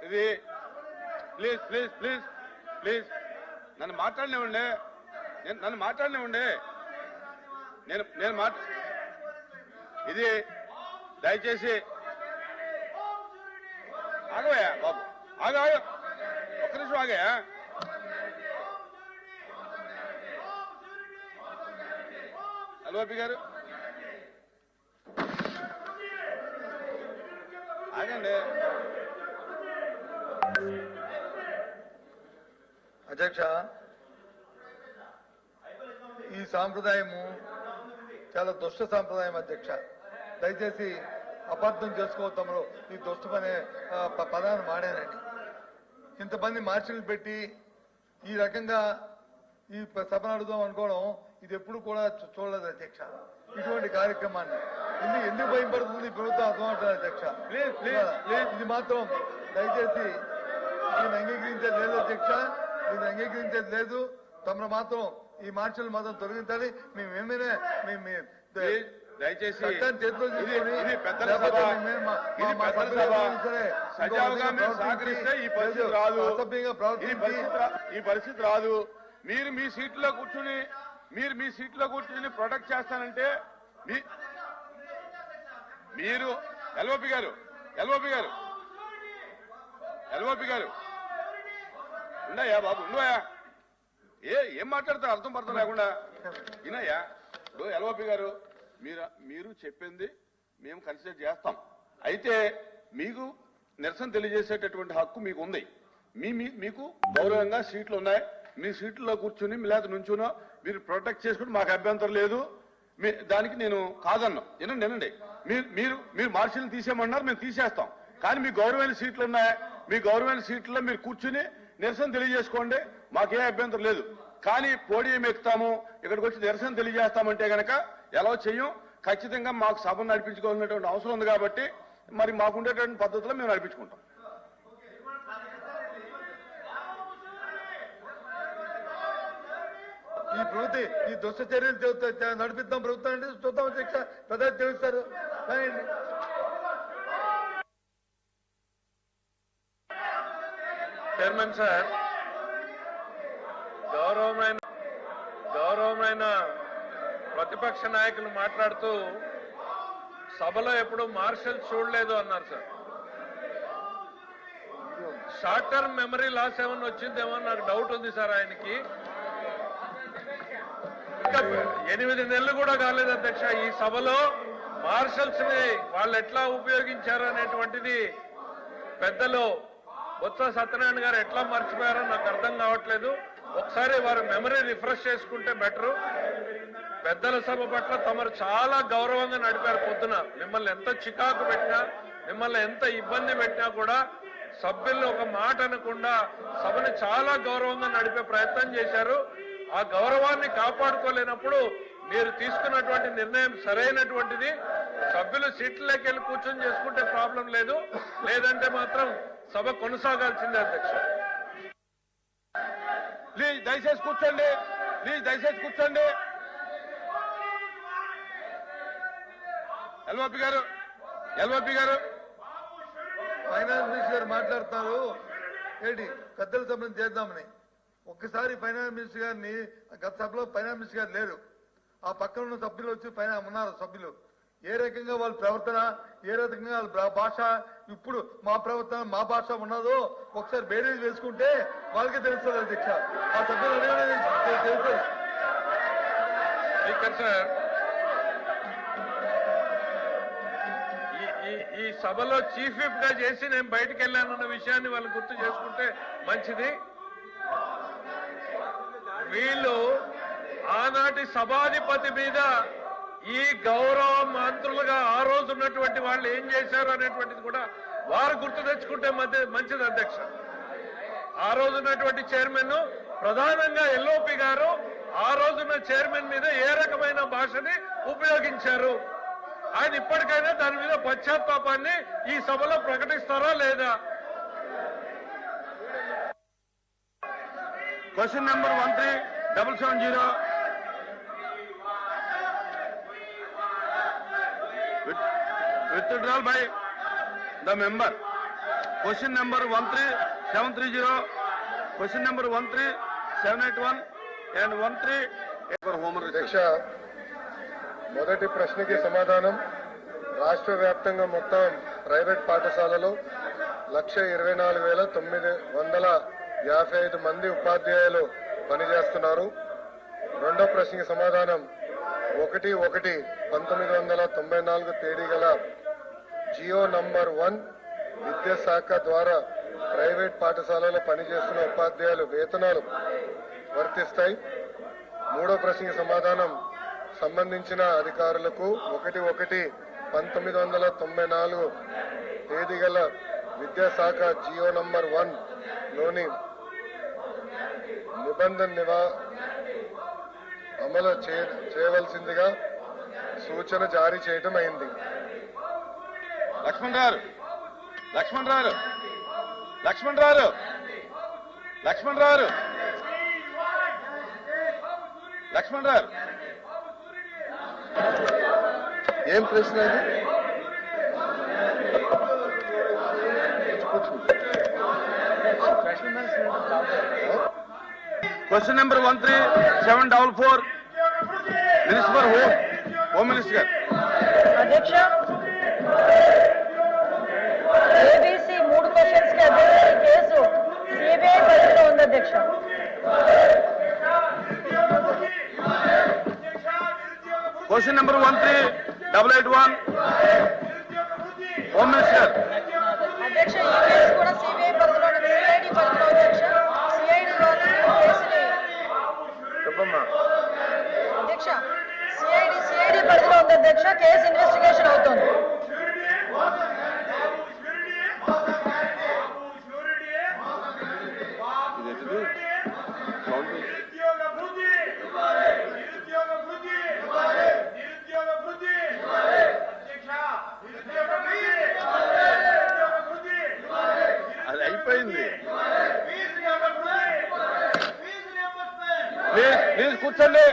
ఇది please please please please నన్ను మాట్లాడనివ్వండి. నన్ను మాట్లాడనివ్వండి. నేను ఇది దయచేసి ఆగవయ్యా బాబు, ఆగా ఒక్క నిమిషం ఆగయా. ఎల్ఓపి గారు ఆగండి. అధ్యక్ష, ఈ సాంప్రదాయము చాలా దుష్ట సాంప్రదాయం అధ్యక్ష. దయచేసి అపార్థం చేసుకోవద్దాము. ఈ దుష్టమనే పదాన్ని వాడానండి. ఇంతమంది మార్షల్ పెట్టి ఈ రకంగా ఈ సభను అడుగుదాం అనుకోవడం ఇది ఎప్పుడు కూడా చూడలేదు అధ్యక్ష. ఇటువంటి కార్యక్రమాన్ని ఎందుకు భయపడుతుంది ప్రభుత్వం అర్థమవుతుంది అధ్యక్ష. ఇది మాత్రం దయచేసి దీన్ని అంగీకరించేది లేదు అధ్యక్ష. దీన్ని అంగీకరించేది లేదు. తమరు మాత్రం ఈ మార్షల్ మాత్రం తొలగించాలి. మేమేమైనా దయచేసి ఈ పరిస్థితి రాదు. మీరు మీ సీట్లో కూర్చుని ప్రొటెక్ట్ చేస్తానంటే మీరు ఎల్ఓపి గారు ఉన్నాయా బాబు, ఉన్నాయా? ఏం మాట్లాడతారు అర్థం పడతాం లేకుండా వినయ్యా. ఇప్పుడు ఎల్ఓపి గారు మీరు చెప్పింది మేము కన్సిడర్ చేస్తాం. అయితే మీకు నిరసన తెలియజేసేటటువంటి హక్కు మీకు ఉంది. మీకు గౌరవంగా సీట్లు ఉన్నాయి. మీ సీట్లలో కూర్చుని లేదా నుంచునో మీరు ప్రొటెక్ట్ చేసుకుని మాకు అభ్యంతరం లేదు. దానికి నేను కాదన్నా. వినండి. మీరు మార్షల్ని తీసేయమన్నారు, మేము తీసేస్తాం. కానీ మీ గౌరవమైన సీట్లు ఉన్నాయి. మీ గౌరవమైన సీట్లలో మీరు కూర్చుని నిరసన తెలియజేసుకోండి, మాకే అభ్యంతరం లేదు. కానీ పోడియం ఎక్కుతాము, ఇక్కడికి వచ్చి నిరసన తెలియజేస్తామంటే గనక ఎలా చెయ్యం. ఖచ్చితంగా మాకు సభను నడిపించుకోవాల్సినటువంటి అవసరం ఉంది. కాబట్టి మరి మాకుండేటువంటి పద్ధతిలో మేము నడిపించుకుంటాం. ఈ ప్రభుత్వం ఈ దుష్ట చర్యలు నడిపిద్దాం ప్రభుత్వం అంటే చూద్దాం అధ్యక్ష. ప్రజలు తెలుస్తారు. చైర్మన్ సార్, గౌరవమైన ప్రతిపక్ష నాయకులు మాట్లాడుతూ సభలో ఎప్పుడు మార్షల్ చూడలేదు అన్నారు sir. Short term memory loss ఏమన్నా వచ్చిందేమో నాకు డౌట్ ఉంది సార్. ఆయనకి ఇంకా 8 నెలలు కూడా కాలేదు అధ్యక్ష. ఈ సభలో మార్షల్స్ ని వాళ్ళు ఎట్లా ఉపయోగించారు అనేటువంటిది పెద్దలు బొత్స సత్యనారాయణ గారు ఎట్లా మర్చిపోయారో నాకు అర్థం కావట్లేదు. ఒకసారి వారు మెమరీ రిఫ్రెష్ చేసుకుంటే బెటరు. పెద్దల సభ పట్ల తమరు చాలా గౌరవంగా నడిపారు. పొద్దున మిమ్మల్ని ఎంత చికాకు పెట్టినా, మిమ్మల్ని ఎంత ఇబ్బంది పెట్టినా కూడా సభ్యుల్ని ఒక మాట అనకుండా సభను చాలా గౌరవంగా నడిపే ప్రయత్నం చేశారు. ఆ గౌరవాన్ని కాపాడుకోలేనప్పుడు మీరు తీసుకున్నటువంటి నిర్ణయం సరైనటువంటిది. సభ్యులు సీట్లలోకి వెళ్ళి కూర్చొని చేసుకుంటే ప్రాబ్లం లేదు, లేదంటే మాత్రం సభ కొనసాగాల్సిందే అధ్యక్ష. ప్లీజ్ దయచేసి కూర్చోండి. ఎల్ఓపి గారు ఫైనాన్స్ మినిస్టర్ గారు మాట్లాడుతున్నారు ఏంటి పెద్దల సభను చేద్దామని. ఒక్కసారి ఫైనాన్స్ మినిస్టర్ గారిని గత సభలో ఫైనాన్స్ మినిస్టర్ గారు లేరు. ఆ పక్కన ఉన్న సభ్యులు వచ్చి పైన ఉన్నారు. సభ్యులు ఏ రకంగా వాళ్ళ ప్రవర్తన, ఏ రకంగా వాళ్ళ భాష, ఇప్పుడు మా ప్రవర్తన మా భాష ఉన్నదో ఒకసారి బేరీజ్ వేసుకుంటే వాళ్ళకే తెలుస్తుంది అధ్యక్ష. ఆ సభ్యులు తెలుస్తుంది. ఈ సభలో చీఫ్ విప్ గా చేసి నేను బయటకు వెళ్ళానన్న విషయాన్ని వాళ్ళు గుర్తు చేసుకుంటే మంచిది. వీళ్ళు ఆనాటి సభాధిపతి మీద ఈ గౌరవ మంత్రులుగా ఆ రోజు ఉన్నటువంటి వాళ్ళు ఏం చేశారు అనేటువంటిది కూడా వారు గుర్తు తెచ్చుకుంటే మంచిది అధ్యక్ష. ఆ రోజున్నటువంటి చైర్మన్ ప్రధానంగా ఎల్ఓపి గారు ఆ రోజున్న చైర్మన్ మీద ఏ రకమైన భాషని ఉపయోగించారు, ఆయన ఇప్పటికైనా దాని మీద పశ్చాత్తాపాన్ని ఈ సభలో ప్రకటిస్తారా లేదా? Question number 13770 withdrawal by the member. Question number 13730, question number 13781 and 13 home అధ్యక్ష, మొదటి ప్రశ్నకి సమాధానం. రాష్ట్ర వ్యాప్తంగా మొత్తం ప్రైవేట్ పాఠశాలలో 1,24,955 మంది ఉపాధ్యాయులు పనిచేస్తున్నారు. రెండో ప్రశ్నకి సమాధానం 1/1/1994 తేదీ గల జియో నంబర్ 1 విద్యాశాఖ ద్వారా ప్రైవేట్ పాఠశాలలో పనిచేస్తున్న ఉపాధ్యాయులు వేతనాలు వర్తిస్తాయి. మూడో ప్రశ్నకి సమాధానం సంబంధించిన అధికారులకు 1/1/1994 తేదీ గల విద్యాశాఖ జియో నంబర్ 1 లోని నిబంధన అమలు చేయవలసిందిగా సూచన జారీ చేయడం అయింది. లక్ష్మణ్ రారు ఏం ప్రశ్న అది? Question number 13744, minister home minister. అధ్యక్ష, ఏబీసీ 3 క్వశ్చన్స్ కి అధ్యక్ష కేసు సిబిఐ పరిధిలో ఉంది అధ్యక్ష. Question number 13881, home minister. అధ్యక్ష, ఈ కేసు కూడా సిబిఐ పరిధిలో ఉంది, సిఐడి పరిధిలో అధ్యక్ష. సిఐడి వాళ్ళు కేసుని అధ్యక్ష సిఐడి పరిధిలో ఉంది అధ్యక్ష. కేసు ఇన్వెస్టిగేషన్ అవుతుంది. అది అయిపోయింది. ప్లీజ్ కూర్చోండి.